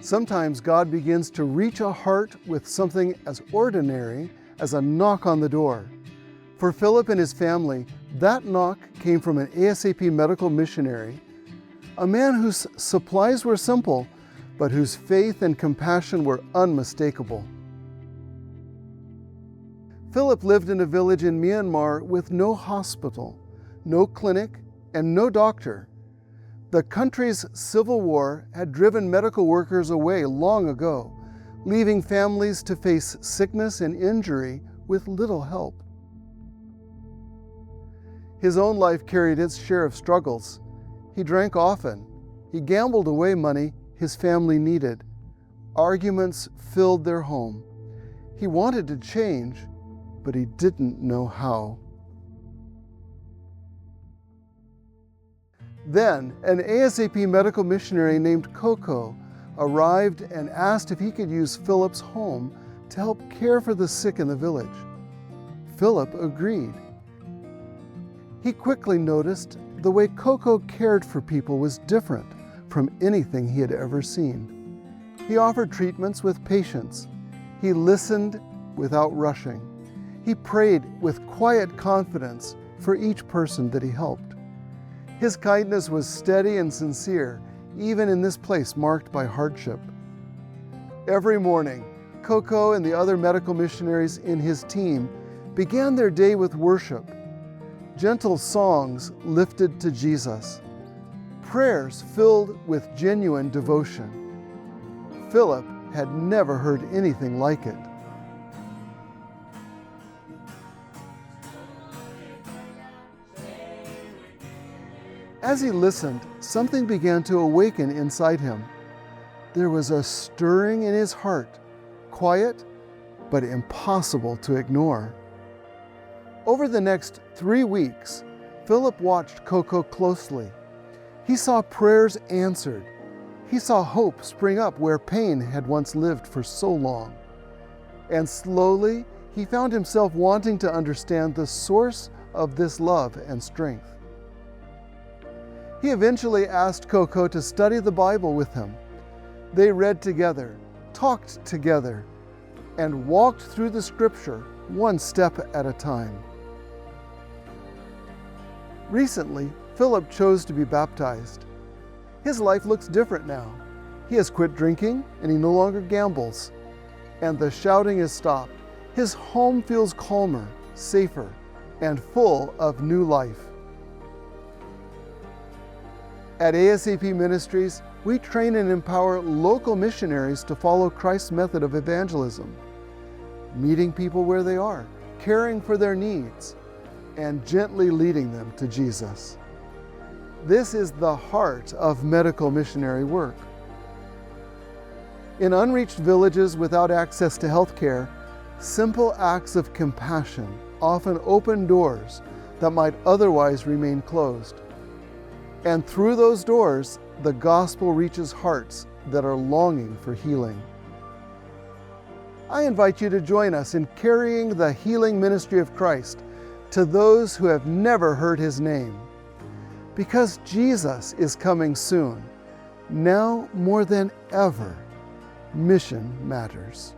Sometimes God begins to reach a heart with something as ordinary as a knock on the door. For Philip and his family, that knock came from an ASAP medical missionary, a man whose supplies were simple, but whose faith and compassion were unmistakable. Philip lived in a village in Myanmar with no hospital, no clinic, and no doctor. The country's civil war had driven medical workers away long ago, leaving families to face sickness and injury with little help. His own life carried its share of struggles. He drank often. He gambled away money his family needed. Arguments filled their home. He wanted to change, but he didn't know how. Then, an ASAP medical missionary named Coco arrived and asked if he could use Philip's home to help care for the sick in the village. Philip agreed. He quickly noticed the way Coco cared for people was different from anything he had ever seen. He offered treatments with patience. He listened without rushing. He prayed with quiet confidence for each person that he helped. His kindness was steady and sincere, even in this place marked by hardship. Every morning, Coco and the other medical missionaries in his team began their day with worship. Gentle songs lifted to Jesus. Prayers filled with genuine devotion. Philip had never heard anything like it. As he listened, something began to awaken inside him. There was a stirring in his heart, quiet but impossible to ignore. Over the next 3 weeks, Philip watched Coco closely. He saw prayers answered. He saw hope spring up where pain had once lived for so long. And slowly, he found himself wanting to understand the source of this love and strength. He eventually asked Coco to study the Bible with him. They read together, talked together, and walked through the Scripture one step at a time. Recently, Philip chose to be baptized. His life looks different now. He has quit drinking and he no longer gambles. And the shouting is stopped. His home feels calmer, safer, and full of new life. At ASAP Ministries, we train and empower local missionaries to follow Christ's method of evangelism, meeting people where they are, caring for their needs, and gently leading them to Jesus. This is the heart of medical missionary work. In unreached villages without access to health care, simple acts of compassion often open doors that might otherwise remain closed. And through those doors, the gospel reaches hearts that are longing for healing. I invite you to join us in carrying the healing ministry of Christ to those who have never heard His name. Because Jesus is coming soon, now more than ever, mission matters.